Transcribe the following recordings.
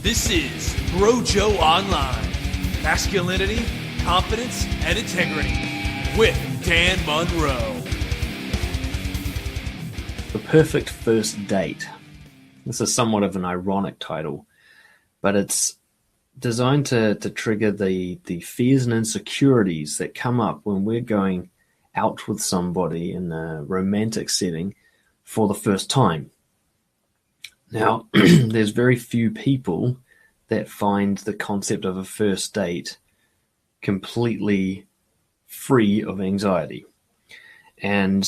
This is BROJO Online. Masculinity, confidence, and integrity with Dan Munro. The perfect first date. This is somewhat of an ironic title, but it's designed to trigger the fears and insecurities that come up when we're going out with somebody in a romantic setting for the first time. Now, there's very few people that find the concept of a first date completely free of anxiety. And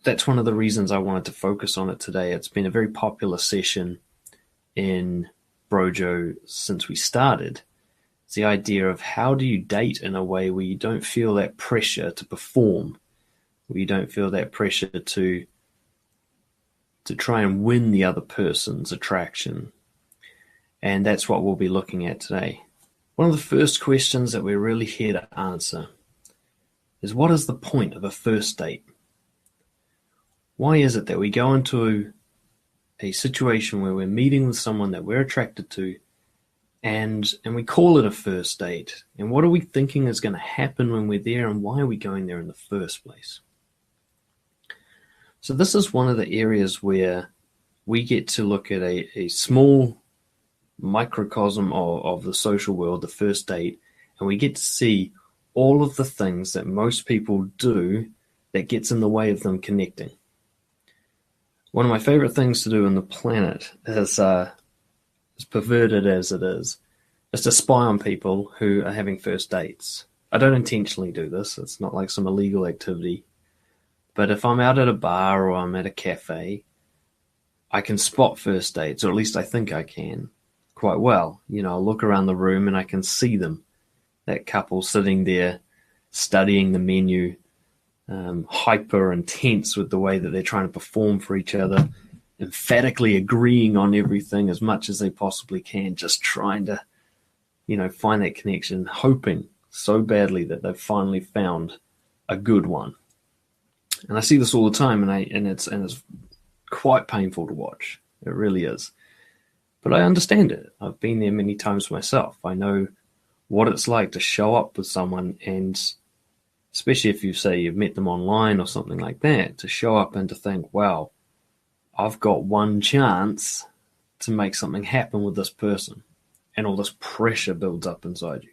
that's one of the reasons I wanted to focus on it today. It's been a very popular session in BROJO since we started. It's the idea of how do you date in a way where you don't feel that pressure to perform, where you don't feel that pressure to try and win the other person's attraction. And that's what we'll be looking at today. One of the first questions that we're really here to answer is, what is the point of a first date? Why is it that we go into a situation where we're meeting with someone that we're attracted to and we call it a first date? And what are we thinking is going to happen when we're there, and why are we going there in the first place? So this is one of the areas where we get to look at a small microcosm of the social world, the first date, and we get to see all of the things that most people do that gets in the way of them connecting. One of my favorite things to do on the planet is, as perverted as it is to spy on people who are having first dates. I don't intentionally do this. It's not like some illegal activity. But if I'm out at a bar or I'm at a cafe, I can spot first dates, or at least I think I can, quite well. You know, I'll look around the room and I can see them. That couple sitting there studying the menu, hyper intense with the way that they're trying to perform for each other, emphatically agreeing on everything as much as they possibly can, just trying to, find that connection, hoping so badly that they've finally found a good one. And I see this all the time, and it's quite painful to watch. It really is. But I understand it. I've been there many times myself. I know what it's like to show up with someone, and especially if you've met them online or something like that, to show up and to think, wow, I've got one chance to make something happen with this person. And all this pressure builds up inside you.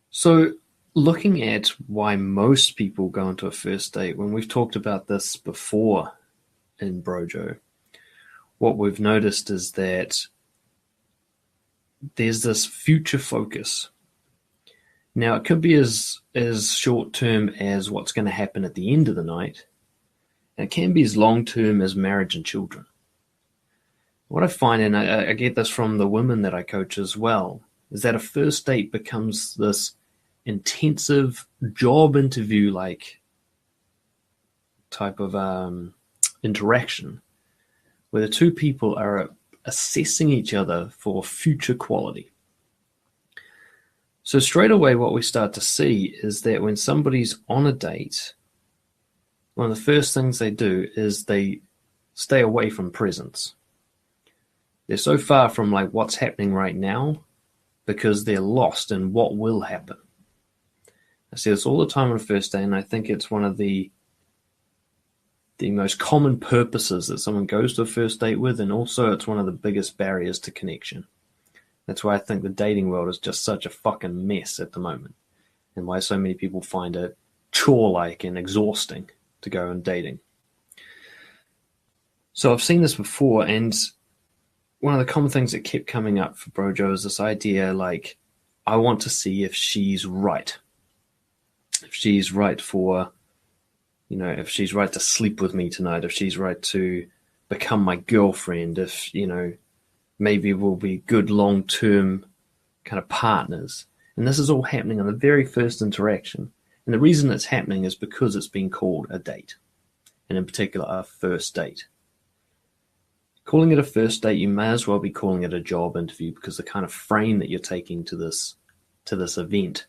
So looking at why most people go into a first date, when we've talked about this before in BROJO, what we've noticed is that there's this future focus. Now, it could be as short-term as what's going to happen at the end of the night, and it can be as long-term as marriage and children. What I find, and I get this from the women that I coach as well, is that a first date becomes this intensive job interview-like type of interaction, where the two people are assessing each other for future quality. So straight away, what we start to see is that when somebody's on a date, one of the first things they do is they stay away from presence. They're so far from what's happening right now because they're lost in what will happen. I see this all the time on a first date, and I think it's one of the most common purposes that someone goes to a first date with, and also it's one of the biggest barriers to connection. That's why I think the dating world is just such a fucking mess at the moment, and why so many people find it chore-like and exhausting to go on dating. So I've seen this before, and one of the common things that kept coming up for BROJO is this idea I want to see if she's right. If she's right for, if she's right to sleep with me tonight, if she's right to become my girlfriend, if, maybe we'll be good long-term kind of partners. And this is all happening on the very first interaction. And the reason it's happening is because it's been called a date, and in particular, a first date. Calling it a first date, you may as well be calling it a job interview, because the kind of frame that you're taking to this event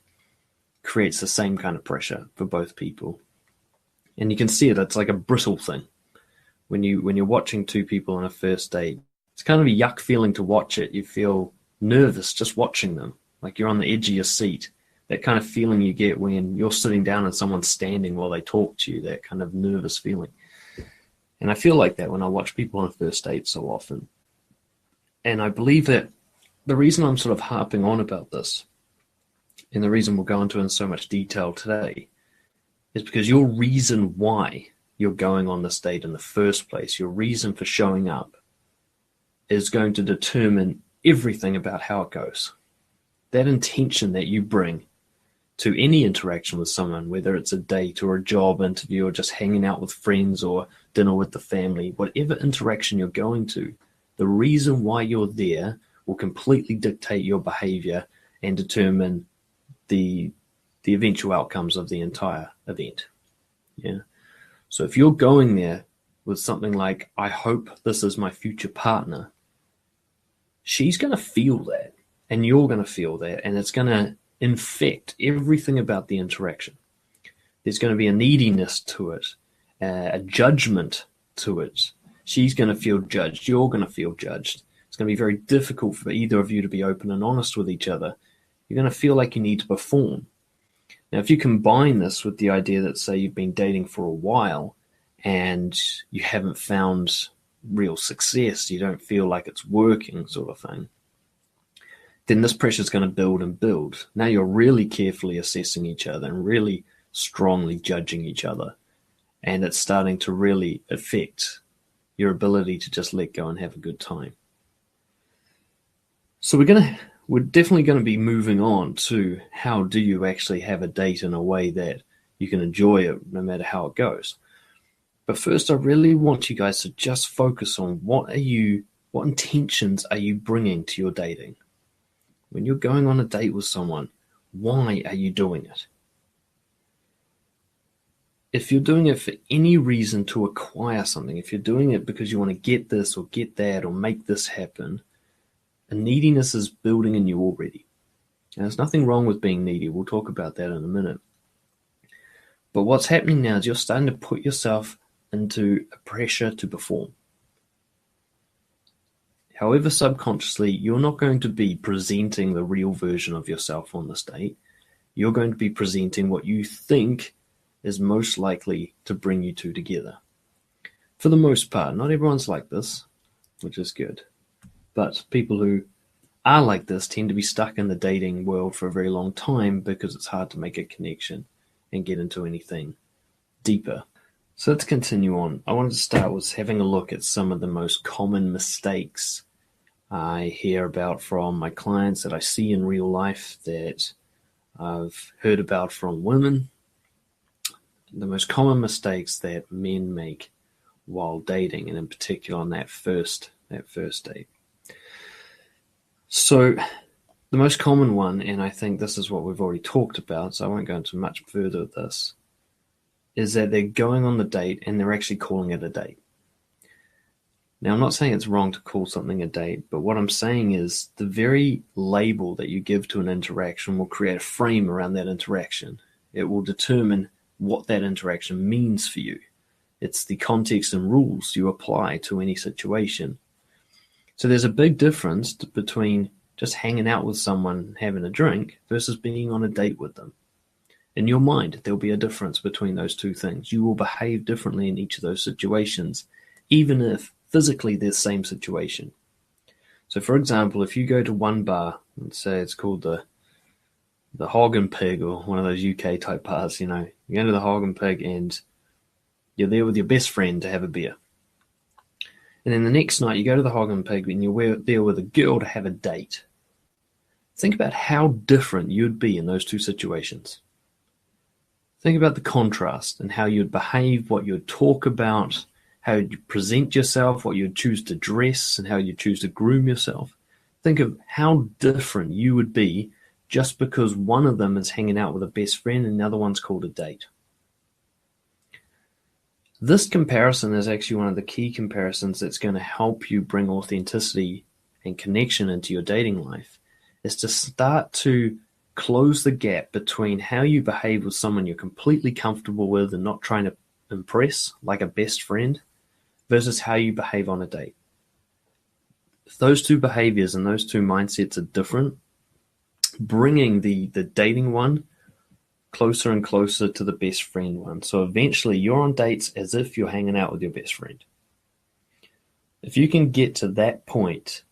creates the same kind of pressure for both people. And you can see it, it's like a brittle thing. When you're watching two people on a first date, It's kind of a yuck feeling to watch it. You feel nervous just watching them, like you're on the edge of your seat. That kind of feeling you get when you're sitting down and someone's standing while they talk to you, that kind of nervous feeling. And I feel like that when I watch people on a first date so often. And I believe that the reason I'm sort of harping on about this, and the reason we'll go into in so much detail today, is because your reason why you're going on this date in the first place, your reason for showing up, is going to determine everything about how it goes. That intention that you bring to any interaction with someone, whether it's a date or a job interview or just hanging out with friends or dinner with the family, whatever interaction you're going to, the reason why you're there will completely dictate your behavior and determine the eventual outcomes of the entire event. Yeah. So if you're going there with something like, I hope this is my future partner, she's going to feel that, and you're going to feel that, and it's going to infect everything about the interaction. There's going to be a neediness to it, a judgment to it. She's going to feel judged. You're going to feel judged. It's going to be very difficult for either of you to be open and honest with each other. You're going to feel like you need to perform. Now, if you combine this with the idea that, say, you've been dating for a while and you haven't found real success, you don't feel like it's working, sort of thing, then this pressure is going to build and build. Now you're really carefully assessing each other and really strongly judging each other. And it's starting to really affect your ability to just let go and have a good time. So we're definitely going to be moving on to how do you actually have a date in a way that you can enjoy it no matter how it goes. But first, I really want you guys to just focus on what intentions are you bringing to your dating? When you're going on a date with someone, why are you doing it? If you're doing it for any reason to acquire something, if you're doing it because you want to get this or get that or make this happen, a neediness is building in you already. And there's nothing wrong with being needy. We'll talk about that in a minute. But what's happening now is you're starting to put yourself into a pressure to perform. However, subconsciously, you're not going to be presenting the real version of yourself on this date. You're going to be presenting what you think is most likely to bring you two together. For the most part, not everyone's like this, which is good. But people who are like this tend to be stuck in the dating world for a very long time because it's hard to make a connection and get into anything deeper. So let's continue on. I wanted to start with having a look at some of the most common mistakes I hear about from my clients, that I see in real life, that I've heard about from women. The most common mistakes that men make while dating, and in particular on that first date. So the most common one, and I think this is what we've already talked about, so I won't go into much further with this, is that they're going on the date and they're actually calling it a date. Now, I'm not saying it's wrong to call something a date, but what I'm saying is the very label that you give to an interaction will create a frame around that interaction. It will determine what that interaction means for you. It's the context and rules you apply to any situation. So there's a big difference between just hanging out with someone, having a drink, versus being on a date with them. In your mind, there'll be a difference between those two things. You will behave differently in each of those situations, even if physically they're the same situation. So for example, if you go to one bar, let's say it's called the Hog and Pig, or one of those UK type bars, you go to the Hog and Pig and you're there with your best friend to have a beer. And then the next night you go to the Hog and Pig and you're there with a girl to have a date. Think about how different you'd be in those two situations. Think about the contrast and how you'd behave, what you'd talk about, how you'd present yourself, what you'd choose to dress, and how you'd choose to groom yourself. Think of how different you would be just because one of them is hanging out with a best friend and the other one's called a date. This comparison is actually one of the key comparisons that's going to help you bring authenticity and connection into your dating life, is to start to close the gap between how you behave with someone you're completely comfortable with and not trying to impress, like a best friend, versus how you behave on a date. If those two behaviors and those two mindsets are different, bringing the dating one closer and closer to the best friend one. So eventually you're on dates as if you're hanging out with your best friend. If you can get to that point,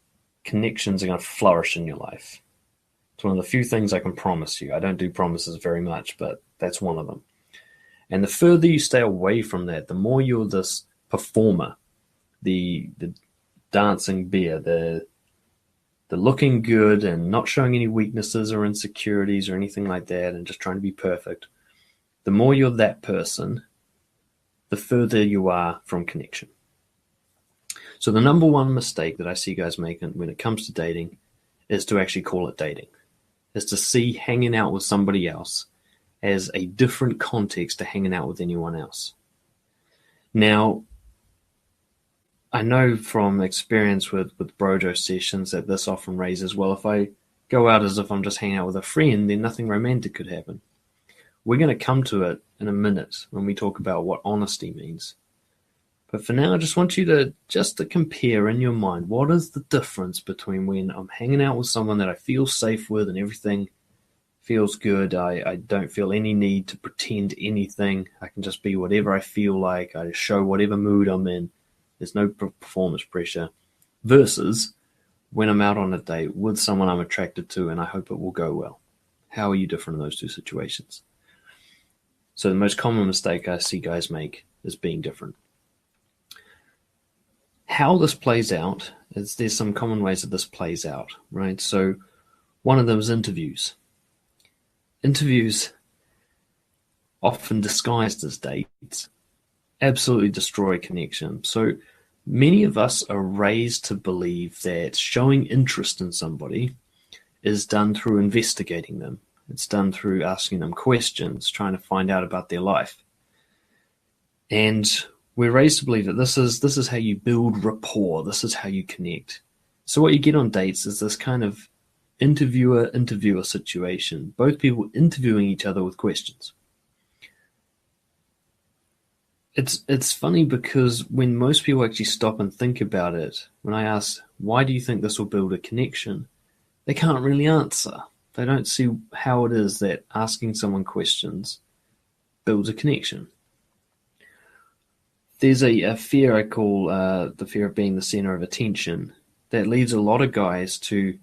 connections are going to flourish in your life. It's one of the few things I can promise you. I don't do promises very much, but that's one of them. And the further you stay away from that, the more you're this performer, the dancing bear, the looking good and not showing any weaknesses or insecurities or anything like that and just trying to be perfect, the more you're that person, the further you are from connection. So the number one mistake that I see guys making when it comes to dating is to actually call it dating, is to see hanging out with somebody else as a different context to hanging out with anyone else. Now, I know from experience with BROJO sessions that this often raises, well, if I go out as if I'm just hanging out with a friend, then nothing romantic could happen. We're going to come to it in a minute when we talk about what honesty means. But for now, I just want you to compare in your mind, what is the difference between when I'm hanging out with someone that I feel safe with and everything feels good, I don't feel any need to pretend anything, I can just be whatever I feel like, I show whatever mood I'm in, there's no performance pressure, versus when I'm out on a date with someone I'm attracted to and I hope it will go well. How are you different in those two situations? So the most common mistake I see guys make is being different. How this plays out is there's some common ways that this plays out, right? So one of them is interviews. Interviews, often disguised as dates, absolutely destroy connection. So many of us are raised to believe that showing interest in somebody is done through investigating them. It's done through asking them questions, trying to find out about their life. And we're raised to believe that this is how you build rapport, this is how you connect. So what you get on dates is this kind of interviewer situation, both people interviewing each other with questions. It's funny because when most people actually stop and think about it, when I ask, why do you think this will build a connection? They can't really answer. They don't see how it is that asking someone questions builds a connection. There's a fear I call the fear of being the center of attention that leads a lot of guys to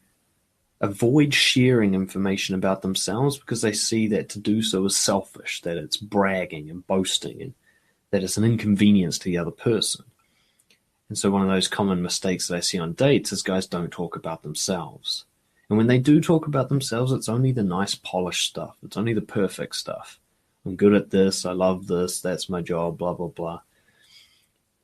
avoid sharing information about themselves because they see that to do so is selfish, that it's bragging and boasting, and that it's an inconvenience to the other person. And so one of those common mistakes that I see on dates is guys don't talk about themselves. And when they do talk about themselves, it's only the nice polished stuff. It's only the perfect stuff. I'm good at this. I love this. That's my job, blah, blah, blah.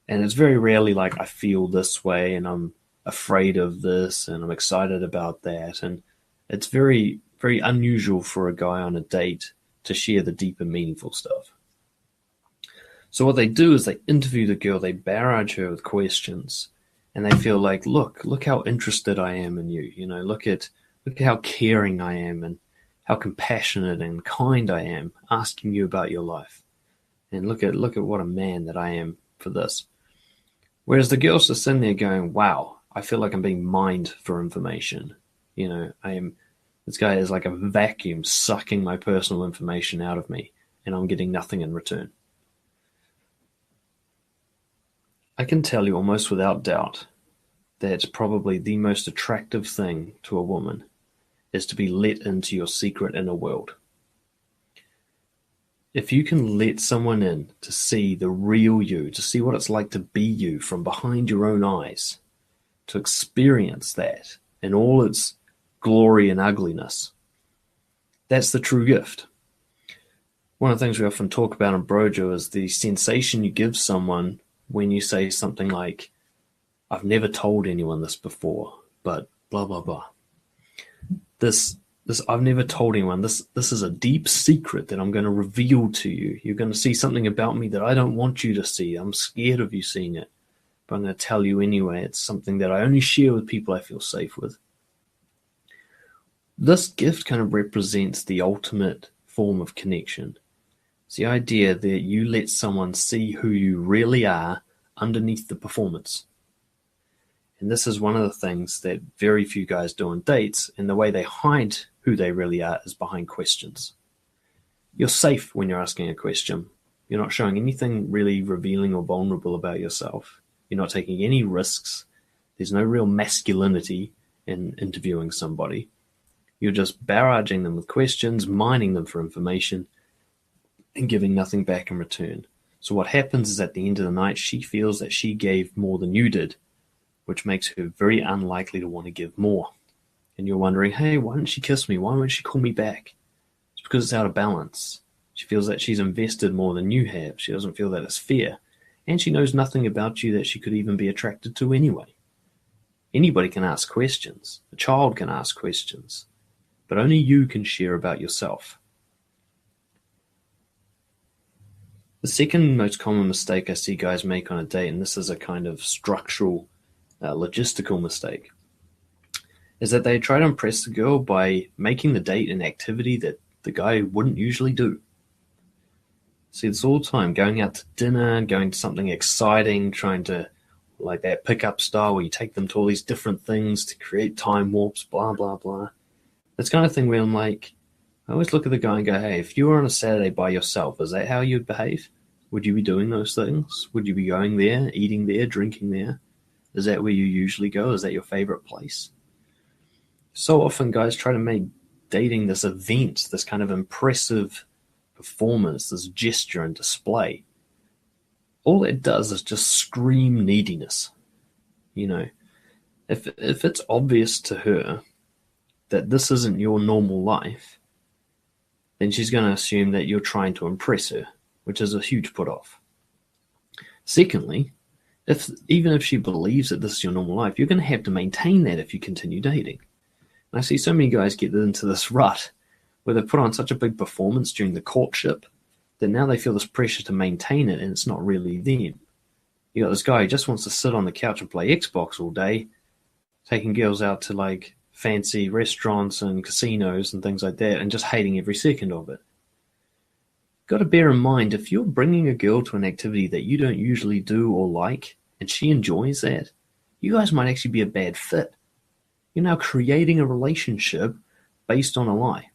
And it's very rarely like I feel this way and I'm afraid of this and I'm excited about that. And it's very, very unusual for a guy on a date to share the deep and meaningful stuff. So what they do is they interview the girl, they barrage her with questions, and they feel like, look how interested I am in you. You know, look at how caring I am and how compassionate and kind I am asking you about your life. And look at what a man that I am for this. Whereas the girl's just sitting there going, wow, I feel like I'm being mined for information. You know, this guy is like a vacuum sucking my personal information out of me, and I'm getting nothing in return. I can tell you almost without doubt that probably the most attractive thing to a woman is to be let into your secret inner world. If you can let someone in to see the real you, to see what it's like to be you from behind your own eyes, to experience that in all its glory and ugliness, that's the true gift. One of the things we often talk about in BROJO is the sensation you give someone when you say something like, I've never told anyone this before, but blah, blah, blah. This I've never told anyone. This is a deep secret that I'm going to reveal to you. You're going to see something about me that I don't want you to see. I'm scared of you seeing it, but I'm going to tell you anyway. It's something that I only share with people I feel safe with. This gift kind of represents the ultimate form of connection. It's the idea that you let someone see who you really are underneath the performance. And this is one of the things that very few guys do on dates, and the way they hide who they really are is behind questions. You're safe when you're asking a question. You're not showing anything really revealing or vulnerable about yourself. You're not taking any risks. There's no real masculinity in interviewing somebody. You're just barraging them with questions, mining them for information, and giving nothing back in return. So what happens is at the end of the night, she feels that she gave more than you did, which makes her very unlikely to want to give more. And you're wondering, hey, why didn't she kiss me? Why won't she call me back? It's because it's out of balance. She feels that she's invested more than you have. She doesn't feel that it's fair. And she knows nothing about you that she could even be attracted to anyway. Anybody can ask questions. A child can ask questions. But only you can share about yourself. The second most common mistake I see guys make on a date, and this is a kind of structural, logistical mistake, is that they try to impress the girl by making the date an activity that the guy wouldn't usually do. See, it's all the time, going out to dinner, going to something exciting, trying to, like that pickup style where you take them to all these different things to create time warps, blah, blah, blah. That's the kind of thing where I'm like, I always look at the guy and go, hey, if you were on a Saturday by yourself, is that how you'd behave? Would you be doing those things? Would you be going there, eating there, drinking there? Is that where you usually go? Is that your favorite place? So often guys try to make dating this event, this kind of impressive performance, this gesture and display. All it does is just scream neediness. You know, if it's obvious to her that this isn't your normal life, then she's going to assume that you're trying to impress her, which is a huge put-off. Secondly, even if she believes that this is your normal life, you're going to have to maintain that if you continue dating. And I see so many guys get into this rut where they put on such a big performance during the courtship that now they feel this pressure to maintain it, and it's not really them. You got this guy who just wants to sit on the couch and play Xbox all day, taking girls out to like fancy restaurants and casinos and things like that, and just hating every second of it. Got to bear in mind, if you're bringing a girl to an activity that you don't usually do or like, and she enjoys that, you guys might actually be a bad fit. You're now creating a relationship based on a lie.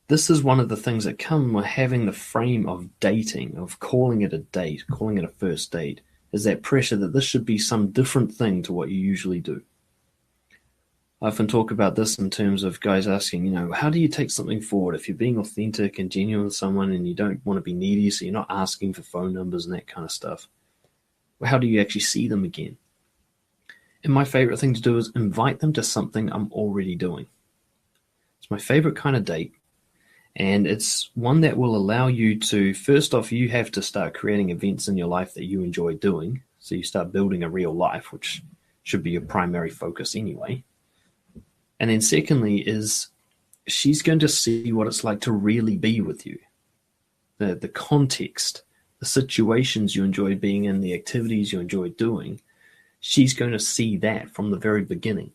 This is one of the things that come with having the frame of dating, of calling it a date, calling it a first date, is that pressure that this should be some different thing to what you usually do. I often talk about this in terms of guys asking, how do you take something forward if you're being authentic and genuine with someone and you don't want to be needy, so you're not asking for phone numbers and that kind of stuff? Well, how do you actually see them again? And my favorite thing to do is invite them to something I'm already doing. It's my favorite kind of date. And it's one that will allow you to, first off, you have to start creating events in your life that you enjoy doing. So you start building a real life, which should be your primary focus anyway. And then secondly is she's going to see what it's like to really be with you. The context, the situations you enjoy being in, the activities you enjoy doing. She's going to see that from the very beginning.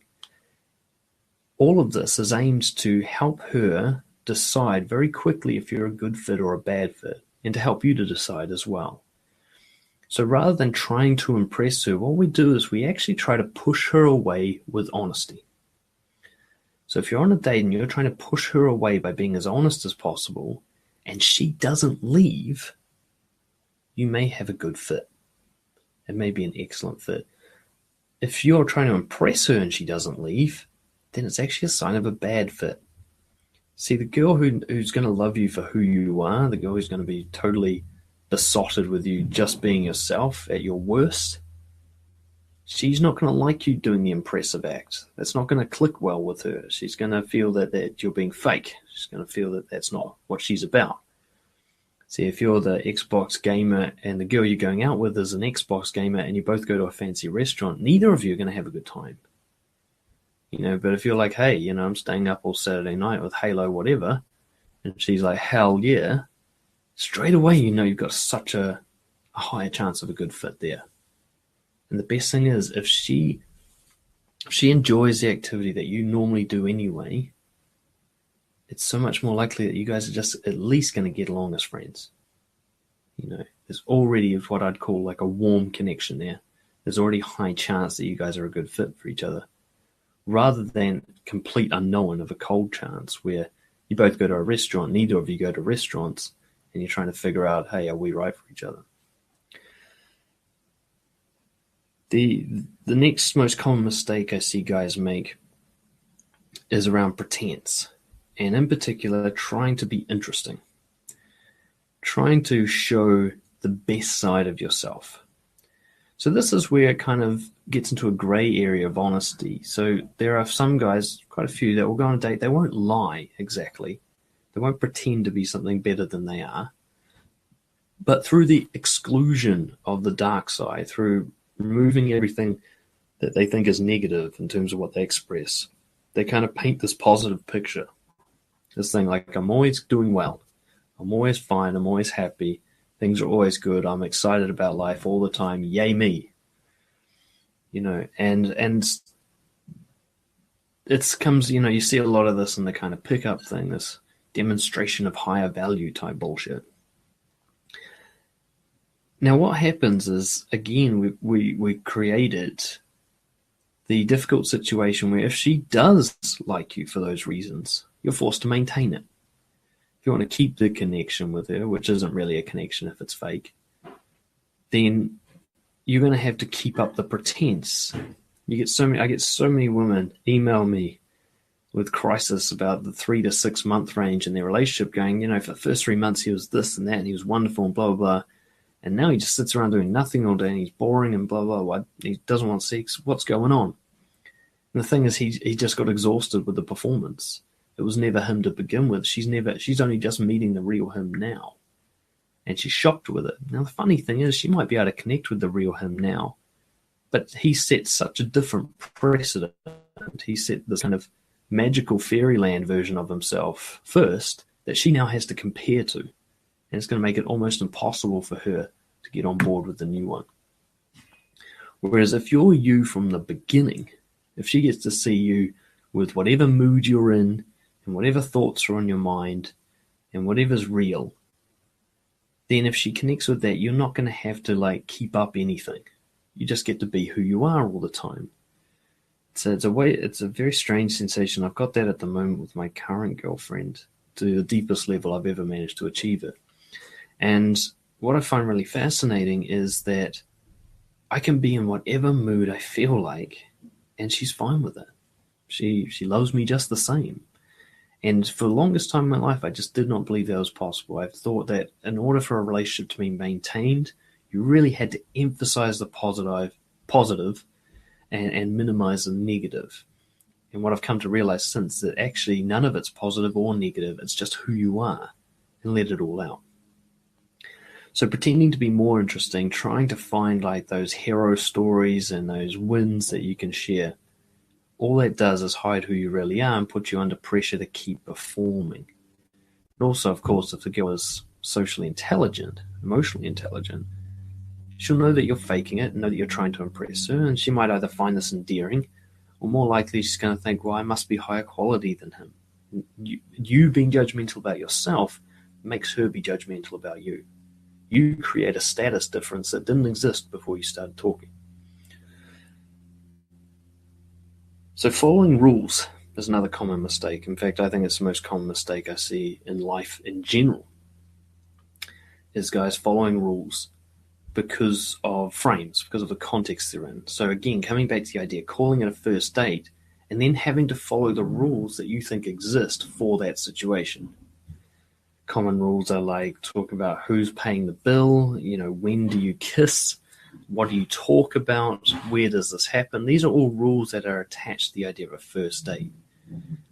All of this is aimed to help her decide very quickly if you're a good fit or a bad fit, and to help you to decide as well. So rather than trying to impress her, what we do is we actually try to push her away with honesty. So if you're on a date and you're trying to push her away by being as honest as possible, and she doesn't leave, you may have a good fit. It may be an excellent fit. If you're trying to impress her and she doesn't leave, then it's actually a sign of a bad fit. See, the girl who's going to love you for who you are, the girl who's going to be totally besotted with you just being yourself at your worst, she's not going to like you doing the impressive act. That's not going to click well with her. She's going to feel that you're being fake. She's going to feel that that's not what she's about. See, if you're the Xbox gamer and the girl you're going out with is an Xbox gamer and you both go to a fancy restaurant, neither of you are going to have a good time. But if you're like, hey, I'm staying up all Saturday night with Halo whatever, and she's like, hell yeah, straight away you've got such a higher chance of a good fit there. And the best thing is, if she enjoys the activity that you normally do anyway, it's so much more likely that you guys are just at least going to get along as friends. There's already what I'd call like a warm connection there. there's already a high chance that you guys are a good fit for each other, rather than complete unknown of a cold chance where you both go to a restaurant, neither of you go to restaurants, and you're trying to figure out, hey, are we right for each other? The next most common mistake I see guys make is around pretense, and in particular, trying to be interesting, trying to show the best side of yourself. So this is where it kind of gets into a gray area of honesty. So there are some guys, quite a few, that will go on a date. They won't lie exactly. They won't pretend to be something better than they are. But through the exclusion of the dark side, through removing everything that they think is negative in terms of what they express, they kind of paint this positive picture. This thing like, I'm always doing well. I'm always fine. I'm always happy. Things are always good. I'm excited about life all the time. Yay me. And it comes, you see a lot of this in the kind of pickup thing, this demonstration of higher value type bullshit. Now what happens is, again, we created the difficult situation where if she does like you for those reasons, you're forced to maintain it. If you want to keep the connection with her, which isn't really a connection if it's fake, then you're going to have to keep up the pretense. I get so many women email me with crisis about the 3 to 6 month range in their relationship, going, for the first 3 months he was this and that and he was wonderful and blah, blah, blah. And now he just sits around doing nothing all day and he's boring and blah, blah, blah. He doesn't want sex. What's going on? And the thing is, he just got exhausted with the performance. It was never him to begin with. She's only just meeting the real him now. And she's shocked with it. Now, the funny thing is, she might be able to connect with the real him now, but he set such a different precedent. He set this kind of magical fairyland version of himself first that she now has to compare to. And it's going to make it almost impossible for her to get on board with the new one. Whereas if you're you from the beginning, if she gets to see you with whatever mood you're in, and whatever thoughts are on your mind, and whatever's real, then if she connects with that, you're not going to have to keep up anything. You just get to be who you are all the time. So it's a very strange sensation. I've got that at the moment with my current girlfriend to the deepest level I've ever managed to achieve it. And what I find really fascinating is that I can be in whatever mood I feel like, and she's fine with it. She loves me just the same. And for the longest time in my life, I just did not believe that was possible. I thought that in order for a relationship to be maintained, you really had to emphasize the positive and minimize the negative. And what I've come to realize since, that actually none of it's positive or negative. It's just who you are, and let it all out. So pretending to be more interesting, trying to find those hero stories and those wins that you can share, all that does is hide who you really are and put you under pressure to keep performing. But also, of course, if the girl is socially intelligent, emotionally intelligent, she'll know that you're faking it and know that you're trying to impress her, and she might either find this endearing, or more likely she's going to think, well, I must be higher quality than him. You being judgmental about yourself makes her be judgmental about you. You create a status difference that didn't exist before you started talking. So following rules is another common mistake. In fact, I think it's the most common mistake I see in life in general, is guys following rules because of frames, because of the context they're in. So again, coming back to the idea, calling it a first date, and then having to follow the rules that you think exist for that situation. Common rules are talk about who's paying the bill, when do you kiss, what do you talk about, where does this happen? These are all rules that are attached to the idea of a first date.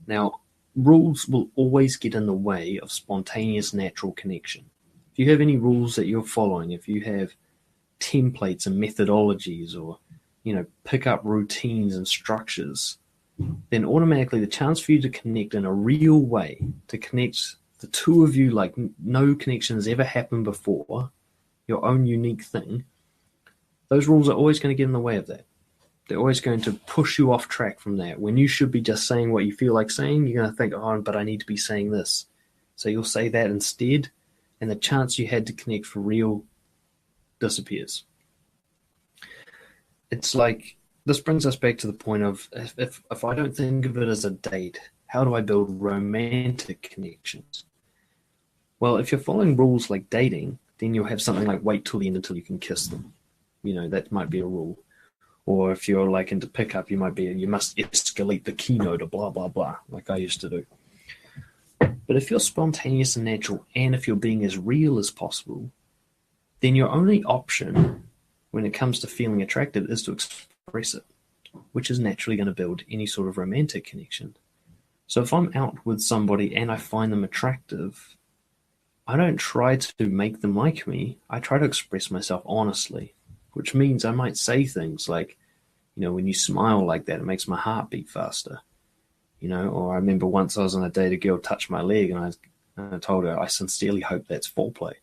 Now, rules will always get in the way of spontaneous, natural connection. If you have any rules that you're following, if you have templates and methodologies or, pick up routines and structures, then automatically the chance for you to connect in a real way, to connect the two of you like no connection has ever happened before, your own unique thing, those rules are always going to get in the way of that. They're always going to push you off track from that. When you should be just saying what you feel like saying, you're going to think, oh, but I need to be saying this. So you'll say that instead, and the chance you had to connect for real disappears. it's like this brings us back to the point of if I don't think of it as a date, how do I build romantic connections? Well, if you're following rules like dating, then you'll have something like wait till the end until you can kiss them. That might be a rule. Or if you're like into pickup, you must escalate the keynote or blah, blah, blah, like I used to do. But if you're spontaneous and natural, and if you're being as real as possible, then your only option when it comes to feeling attracted is to express it, which is naturally going to build any sort of romantic connection. So if I'm out with somebody and I find them attractive, I don't try to make them like me. I try to express myself honestly, which means I might say things like, when you smile like that, it makes my heart beat faster. Or I remember once I was on a date, a girl touched my leg and I told her, I sincerely hope that's foreplay.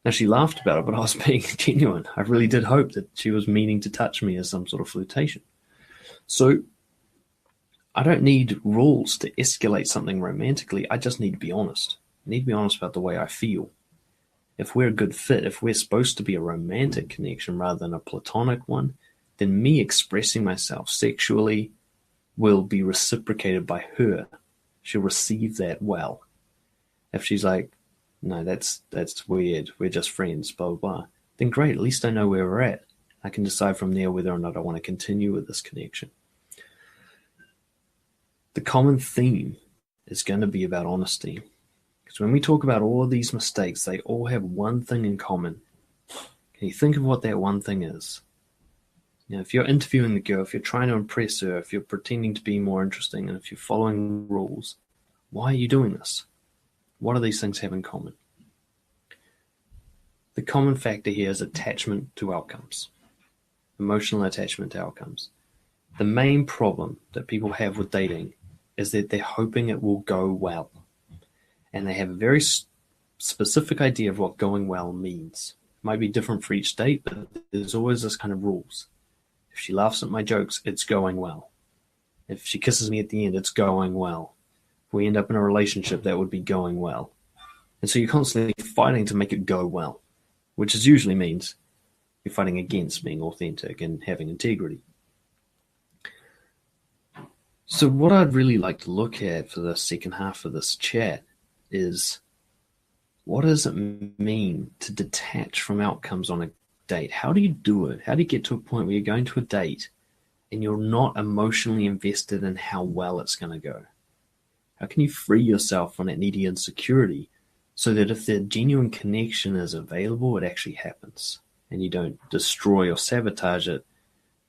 Now she laughed about it, but I was being genuine. I really did hope that she was meaning to touch me as some sort of flirtation. So I don't need rules to escalate something romantically. I just need to be honest. I need to be honest about the way I feel. If we're a good fit, if we're supposed to be a romantic connection rather than a platonic one, then me expressing myself sexually will be reciprocated by her. She'll receive that well. If she's like, no, that's weird, we're just friends, blah, blah, blah, then great, at least I know where we're at. I can decide from there whether or not I want to continue with this connection. The common theme is going to be about honesty. Because when we talk about all of these mistakes, they all have one thing in common. Can you think of what that one thing is? If you're interviewing the girl, if you're trying to impress her, if you're pretending to be more interesting, and if you're following rules, why are you doing this? What do these things have in common? The common factor here is attachment to outcomes, emotional attachment to outcomes. The main problem that people have with dating is that they're hoping it will go well. And they have a very specific idea of what going well means. It might be different for each date, but there's always this kind of rules. If she laughs at my jokes, it's going well. If she kisses me at the end, it's going well. If we end up in a relationship, that would be going well. And so you're constantly fighting to make it go well, which usually means you're fighting against being authentic and having integrity. So what I'd really like to look at for the second half of this chat is, what does it mean to detach from outcomes on a date? How do you do it? How do you get to a point where you're going to a date and you're not emotionally invested in how well it's going to go? How can you free yourself from that needy insecurity so that if the genuine connection is available, it actually happens and you don't destroy or sabotage it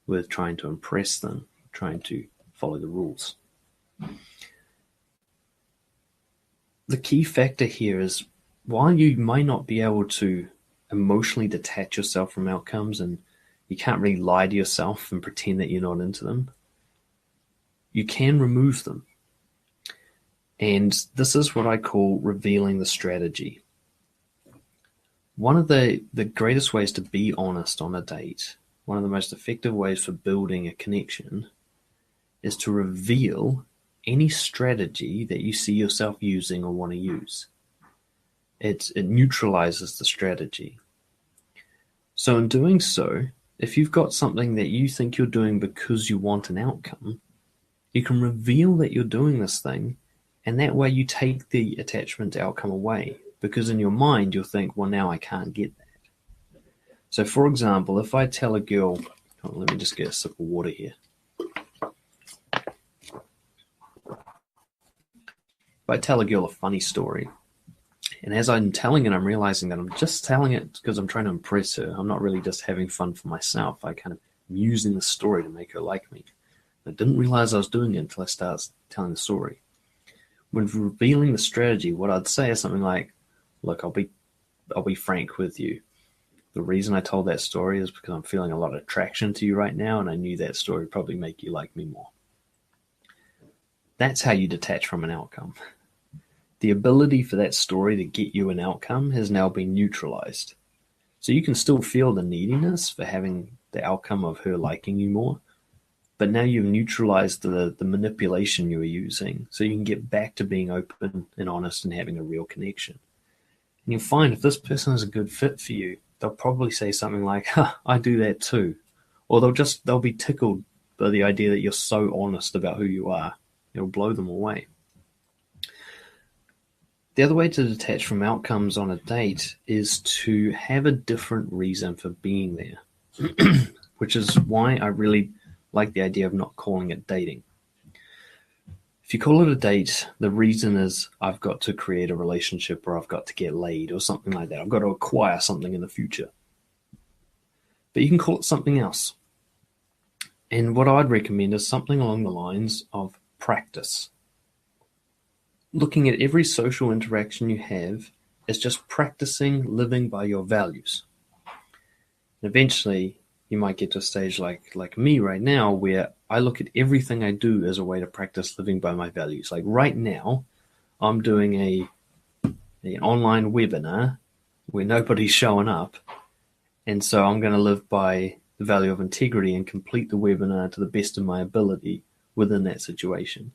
with trying to impress them, trying to follow the rules? The key factor here is, while you might not be able to emotionally detach yourself from outcomes and you can't really lie to yourself and pretend that you're not into them, you can remove them. And this is what I call revealing the strategy. One of the greatest ways to be honest on a date, one of the most effective ways for building a connection, is to reveal any strategy that you see yourself using or want to use. It neutralizes the strategy. So in doing so, if you've got something that you think you're doing because you want an outcome, you can reveal that you're doing this thing, and that way you take the attachment to outcome away, because in your mind you'll think, well, now I can't get that. So for example, if I tell a girl, let me just get a sip of water here. If I tell a girl a funny story, and as I'm telling it, I'm realizing that I'm just telling it because I'm trying to impress her. I'm not really just having fun for myself. I kind of am using the story to make her like me. I didn't realize I was doing it until I started telling the story. When revealing the strategy, what I'd say is something like, look, I'll be frank with you. The reason I told that story is because I'm feeling a lot of attraction to you right now, and I knew that story would probably make you like me more. That's how you detach from an outcome. The ability for that story to get you an outcome has now been neutralized. So you can still feel the neediness for having the outcome of her liking you more, but now you've neutralized the manipulation you were using, so you can get back to being open and honest and having a real connection. And you'll find if this person is a good fit for you, they'll probably say something like, I do that too. or they'll be tickled by the idea that you're so honest about who you are. It'll blow them away. The other way to detach from outcomes on a date is to have a different reason for being there, which is why I really like the idea of not calling it dating. If you call it a date, the reason is I've got to create a relationship, or I've got to get laid, or something like that. I've got to acquire something in the future. But you can call it something else. And what I'd recommend is something along the lines of practice. Looking at every social interaction you have as just practicing living by your values. And eventually, you might get to a stage like me right now, where I look at everything I do as a way to practice living by my values. Like right now, I'm doing an online webinar where nobody's showing up. And so I'm going to live by the value of integrity and complete the webinar to the best of my ability within that situation.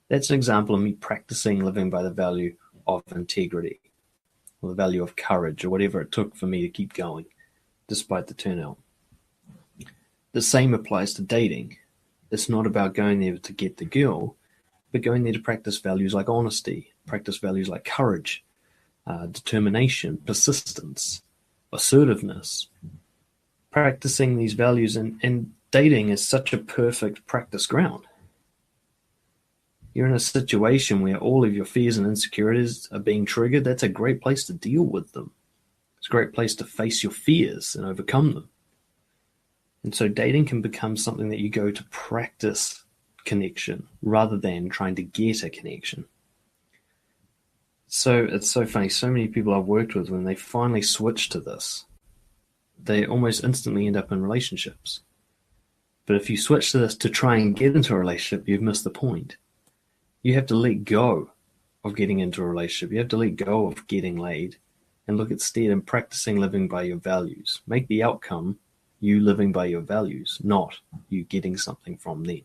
That's an example of me practicing living by the value of integrity, or the value of courage, or whatever it took for me to keep going despite the turnout. The same applies to dating. It's not about going there to get the girl, but going there to practice values like honesty, practice values like courage, determination, persistence, assertiveness. Practicing these values, and dating is such a perfect practice ground. You're in a situation where all of your fears and insecurities are being triggered. That's a great place to deal with them. It's a great place to face your fears and overcome them. And so dating can become something that you go to practice connection rather than trying to get a connection. So it's so funny. So many people I've worked with, when they finally switch to this, they almost instantly end up in relationships. But if you switch to this to try and get into a relationship, you've missed the point. You have to let go of getting into a relationship. You have to let go of getting laid and look instead and practicing living by your values. Make the outcome you living by your values, not you getting something from them.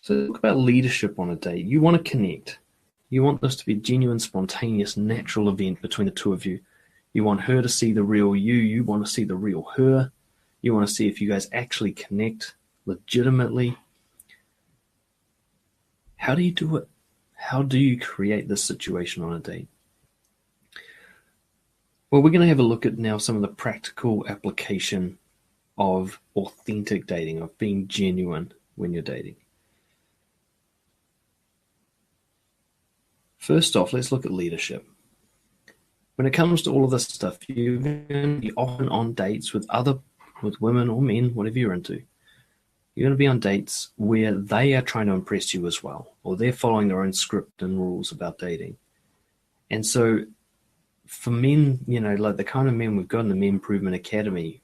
So talk about leadership on a date. You want to connect. You want this to be a genuine, spontaneous, natural event between the two of you. You want her to see the real you. You want to see the real her. You want to see if you guys actually connect legitimately. How do you do it? How do you create this situation on a date? Well, we're going to have a look at now some of the practical application of authentic dating, of being genuine when you're dating. First off, let's look at leadership. When it comes to all of this stuff, you're going to be often on dates with women or men, whatever you're into. You're going to be on dates where they are trying to impress you as well, or they're following their own script and rules about dating. And so for men, like the kind of men we've got in the Men Improvement Academy,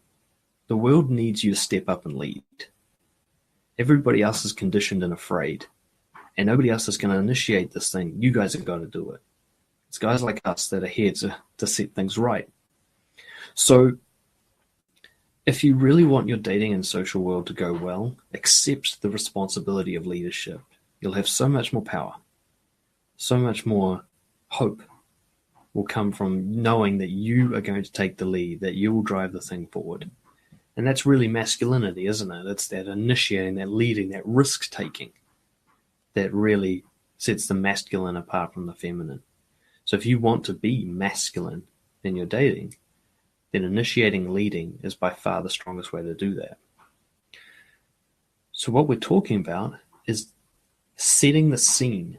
the world needs you to step up and lead. Everybody else is conditioned and afraid, and nobody else is going to initiate this thing. You guys have got to do it. It's guys like us that are here to set things right. So if you really want your dating and social world to go well, accept the responsibility of leadership. You'll have so much more power, so much more hope will come from knowing that you are going to take the lead, that you will drive the thing forward. And that's really masculinity, isn't it? It's that initiating, that leading, that risk-taking that really sets the masculine apart from the feminine. So if you want to be masculine in your dating, then initiating leading is by far the strongest way to do that. So what we're talking about is setting the scene,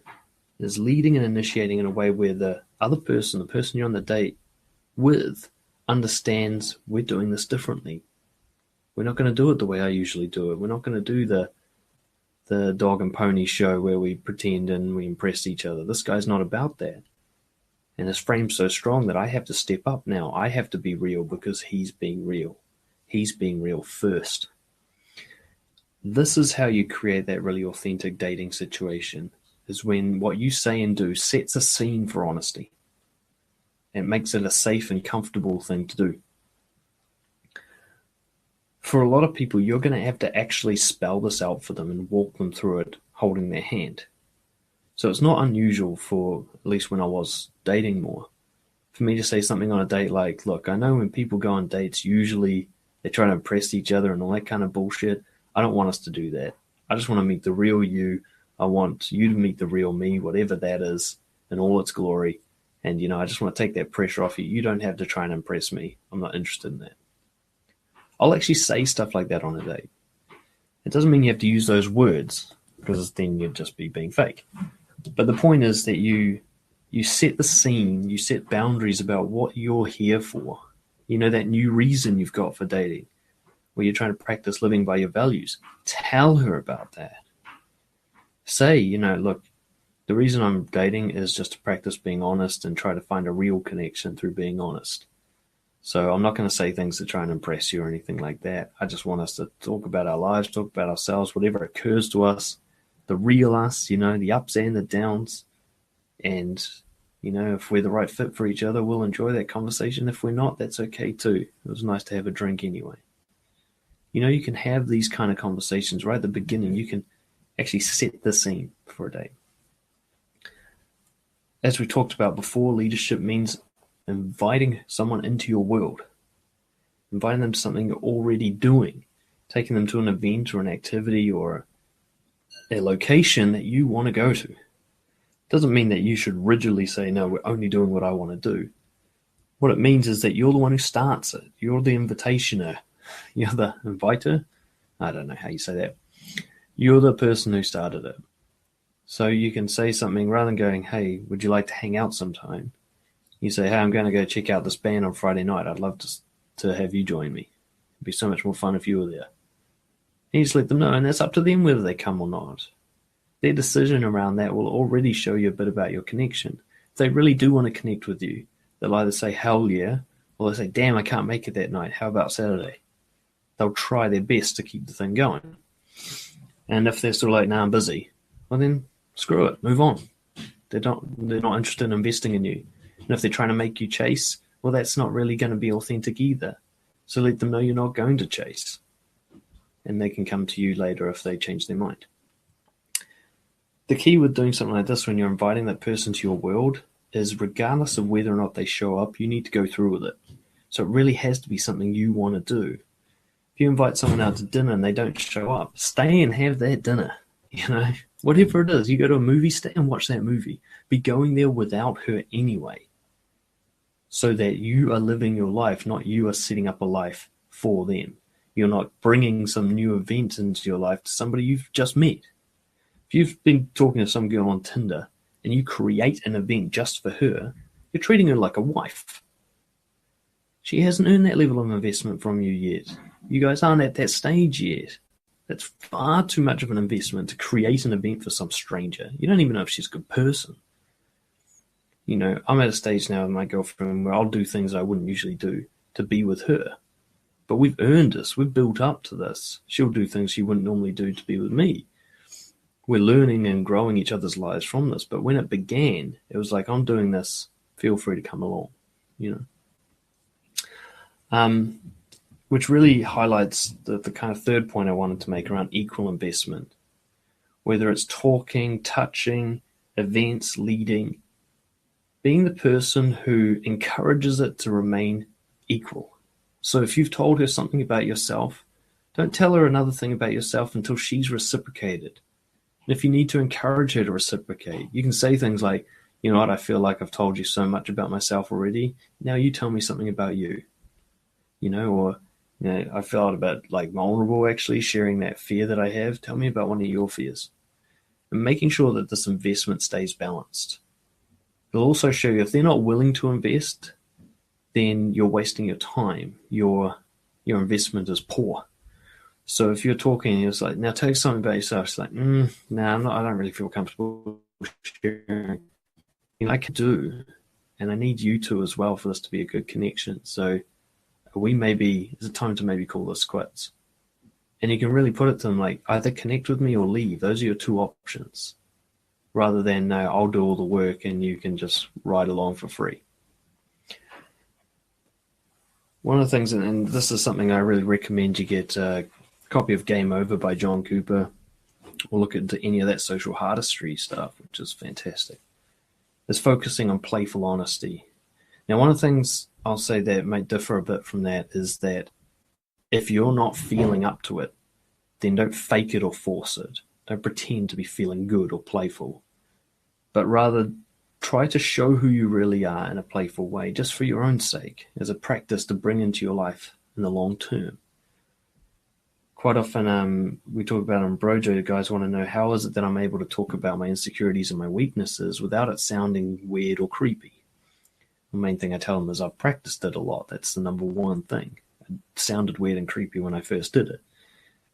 is leading and initiating in a way where the other person, the person you're on the date with, understands we're doing this differently. We're not going to do it the way I usually do it. We're not going to do the dog and pony show where we pretend and we impress each other. This guy's not about that. And his frame's so strong that I have to step up now. I have to be real because he's being real. He's being real first. This is how you create that really authentic dating situation, is when what you say and do sets a scene for honesty. It makes it a safe and comfortable thing to do. For a lot of people, you're going to have to actually spell this out for them and walk them through it holding their hand. So it's not unusual for, at least when I was dating more, for me to say something on a date like, look, I know when people go on dates, usually they try to impress each other and all that kind of bullshit. I don't want us to do that. I just want to meet the real you. I want you to meet the real me, whatever that is, in all its glory. And, I just want to take that pressure off you. You don't have to try and impress me. I'm not interested in that. I'll actually say stuff like that on a date. It doesn't mean you have to use those words, because then you'd just be being fake. But the point is that you set the scene, you set boundaries about what you're here for. That new reason you've got for dating, where you're trying to practice living by your values. Tell her about that. Say, look, the reason I'm dating is just to practice being honest and try to find a real connection through being honest. So I'm not going to say things to try and impress you or anything like that. I just want us to talk about our lives, talk about ourselves, whatever occurs to us, the real us, the ups and the downs. And, if we're the right fit for each other, we'll enjoy that conversation. If we're not, that's okay too. It was nice to have a drink anyway. You can have these kind of conversations right at the beginning. You can actually set the scene for a date. As we talked about before, leadership means inviting someone into your world, inviting them to something you're already doing, taking them to an event or an activity or a location that you want to go to. Doesn't mean that you should rigidly say, no, we're only doing what I want to do. What it means is that you're the one who starts it. You're the invitationer. You're the inviter. I don't know how you say that. You're the person who started it. So you can say something rather than going, hey, would you like to hang out sometime? You say, hey, I'm going to go check out this band on Friday night. I'd love to have you join me. It'd be so much more fun if you were there. And you just let them know, and that's up to them whether they come or not. Their decision around that will already show you a bit about your connection. If they really do want to connect with you, they'll either say, hell yeah, or they'll say, damn, I can't make it that night. How about Saturday? They'll try their best to keep the thing going. And if they're still like, nah, I'm busy, well then, screw it, move on. They're not interested in investing in you. And if they're trying to make you chase, well, that's not really going to be authentic either. So let them know you're not going to chase. And they can come to you later if they change their mind. The key with doing something like this when you're inviting that person to your world is regardless of whether or not they show up, you need to go through with it. So it really has to be something you want to do. If you invite someone out to dinner and they don't show up, stay and have that dinner. Whatever it is, you go to a movie, stay and watch that movie. Be going there without her anyway. So that you are living your life, not you are setting up a life for them. You're not bringing some new event into your life to somebody you've just met. If you've been talking to some girl on Tinder and you create an event just for her, you're treating her like a wife. She hasn't earned that level of investment from you yet. You guys aren't at that stage yet. That's far too much of an investment to create an event for some stranger. You don't even know if she's a good person. I'm at a stage now with my girlfriend where I'll do things I wouldn't usually do to be with her. But we've earned this. We've built up to this. She'll do things she wouldn't normally do to be with me. We're learning and growing each other's lives from this. But when it began, it was like, I'm doing this. Feel free to come along, which really highlights the kind of third point I wanted to make around equal investment. Whether it's talking, touching, events, leading, being the person who encourages it to remain equal. So if you've told her something about yourself, don't tell her another thing about yourself until she's reciprocated. And if you need to encourage her to reciprocate, you can say things like, you know what, I feel like I've told you so much about myself already. Now you tell me something about you. I felt a bit like vulnerable actually sharing that fear that I have. Tell me about one of your fears. And making sure that this investment stays balanced. It'll also show you if they're not willing to invest, then you're wasting your time. Your investment is poor. So if you're talking, it's like, now tell us something about yourself. It's like, no, I don't really feel comfortable sharing. I can do, and I need you to as well for this to be a good connection. So it's a time to maybe call this quits. And you can really put it to them like, either connect with me or leave. Those are your two options. Rather than, no, I'll do all the work and you can just ride along for free. One of the things, and this is something I really recommend you get a copy of Game Over by John Cooper, or look into any of that social artistry stuff, which is fantastic. Is focusing on playful honesty. Now, one of the things I'll say that might differ a bit from that is that if you're not feeling up to it, then don't fake it or force it. Don't pretend to be feeling good or playful, but rather try to show who you really are in a playful way, just for your own sake, as a practice to bring into your life in the long term. Quite often, we talk about on BROJO, the guys want to know, how is it that I'm able to talk about my insecurities and my weaknesses without it sounding weird or creepy? The main thing I tell them is I've practiced it a lot. That's the number one thing. It sounded weird and creepy when I first did it.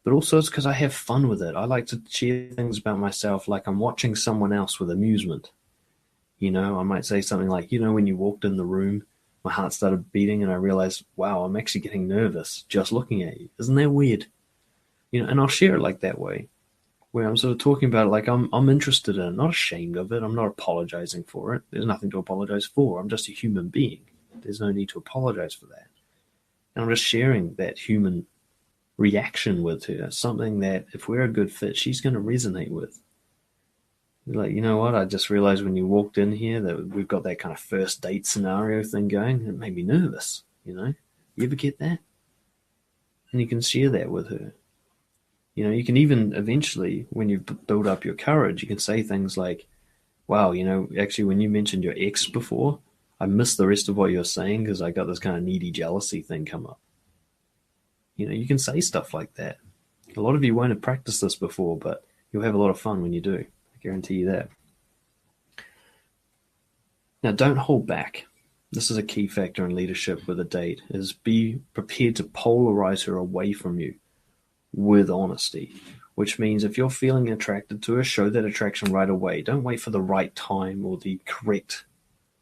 But also it's because I have fun with it. I like to share things about myself like I'm watching someone else with amusement. I might say something like, when you walked in the room, my heart started beating and I realized, wow, I'm actually getting nervous just looking at you. Isn't that weird? And I'll share it like that way, where I'm sort of talking about it like I'm interested in it, not ashamed of it. I'm not apologizing for it. There's nothing to apologize for. I'm just a human being. There's no need to apologize for that. And I'm just sharing that human reaction with her, something that if we're a good fit, she's going to resonate with. Like, you know what? I just realized when you walked in here that we've got that kind of first date scenario thing going. It made me nervous, You ever get that? And you can share that with her. You can even eventually, when you build up your courage, you can say things like, wow, actually when you mentioned your ex before, I missed the rest of what you're saying because I got this kind of needy jealousy thing come up. You can say stuff like that. A lot of you won't have practiced this before, but you'll have a lot of fun when you do. I guarantee you that. Now, don't hold back. This is a key factor in leadership with a date, is be prepared to polarize her away from you with honesty, which means if you're feeling attracted to her, show that attraction right away. Don't wait for the right time or the correct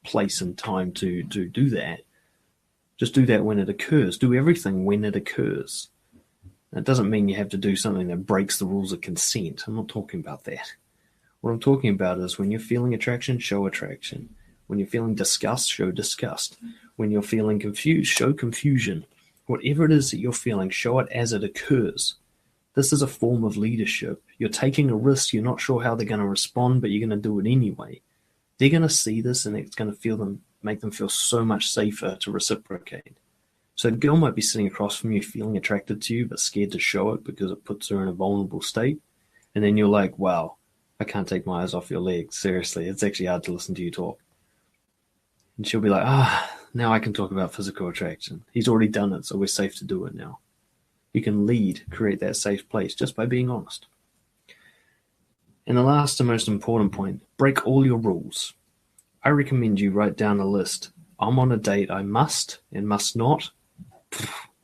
place and time to do that. Just do that when it occurs. Do everything when it occurs. That doesn't mean you have to do something that breaks the rules of consent. I'm not talking about that. What I'm talking about is when you're feeling attraction, show attraction. When you're feeling disgust, show disgust. When you're feeling confused, show confusion. Whatever it is that you're feeling, show it as it occurs. This is a form of leadership. You're taking a risk. You're not sure how they're going to respond, but you're going to do it anyway. They're going to see this and it's going to make them feel so much safer to reciprocate. So a girl might be sitting across from you feeling attracted to you, but scared to show it because it puts her in a vulnerable state. And then you're like, wow, I can't take my eyes off your legs. Seriously, it's actually hard to listen to you talk. And she'll be like, now I can talk about physical attraction. He's already done it, so we're safe to do it now. You can create that safe place just by being honest. And the last and most important point, break all your rules. I recommend you write down a list. I'm on a date, I must and must not.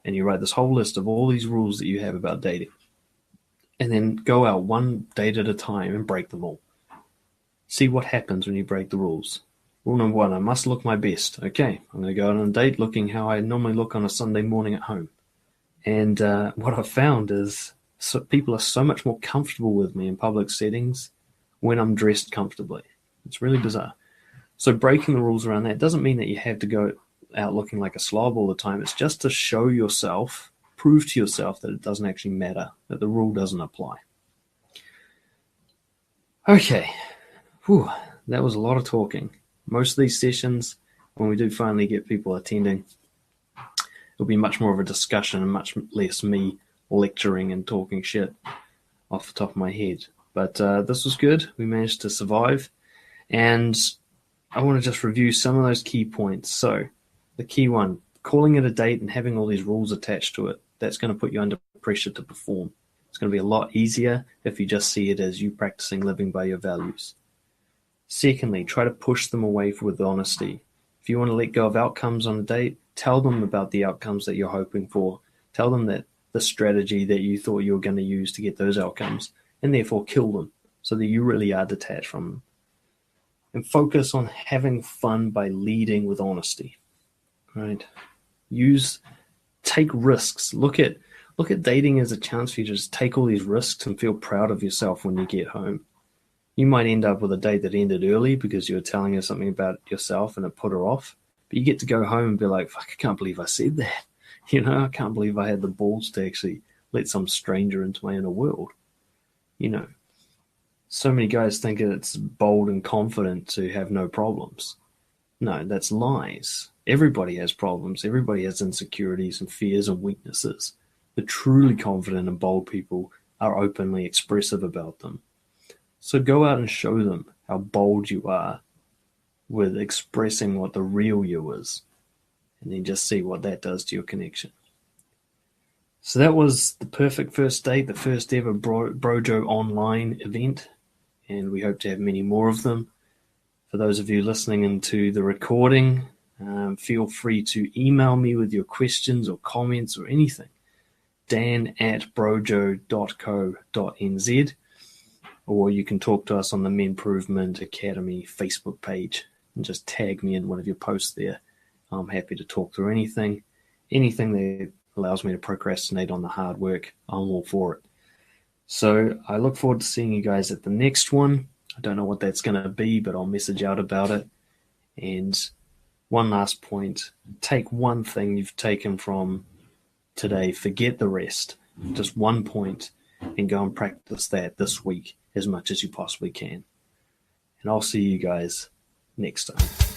And you write this whole list of all these rules that you have about dating. And then go out one date at a time and break them all. See what happens when you break the rules. Rule number 1, I must look my best. Okay, I'm going to go out on a date looking how I normally look on a Sunday morning at home. And what I've found is people are so much more comfortable with me in public settings when I'm dressed comfortably. It's really bizarre. So breaking the rules around that doesn't mean that you have to go out looking like a slob all the time. It's just to show yourself, prove to yourself that it doesn't actually matter, that the rule doesn't apply. Okay, that was a lot of talking. Most of these sessions, when we do finally get people attending, it'll be much more of a discussion and much less me lecturing and talking shit off the top of my head. But this was good. We managed to survive. And I want to just review some of those key points. So the key one, calling it a date and having all these rules attached to it, that's going to put you under pressure to perform. It's going to be a lot easier if you just see it as you practicing living by your values. Secondly, try to push them away with honesty. If you want to let go of outcomes on a date, tell them about the outcomes that you're hoping for. Tell them that the strategy that you thought you were going to use to get those outcomes, and therefore kill them so that you really are detached from them. And focus on having fun by leading with honesty. Right? Take risks. Look at dating as a chance for you to just take all these risks and feel proud of yourself when you get home. You might end up with a date that ended early because you were telling her something about yourself and it put her off. But you get to go home and be like, fuck, I can't believe I said that. I can't believe I had the balls to actually let some stranger into my inner world. So many guys think it's bold and confident to have no problems. No, that's lies. Everybody has problems. Everybody has insecurities and fears and weaknesses. The truly confident and bold people are openly expressive about them. So go out and show them how bold you are with expressing what the real you is, and then just see what that does to your connection. So that was the perfect first date, the first ever BROJO online event, and we hope to have many more of them. For those of you listening into the recording, feel free to email me with your questions or comments or anything. dan@brojo.co.nz, or you can talk to us on the Menprovement Academy Facebook page and just tag me in one of your posts there. I'm happy to talk through anything that allows me to procrastinate on the hard work. I'm all for it. So I look forward to seeing you guys at the next one. I don't know what that's going to be, but I'll message out about it. And one last point, take one thing you've taken from today, forget the rest, just one point, and go and practice that this week as much as you possibly can. And I'll see you guys next time.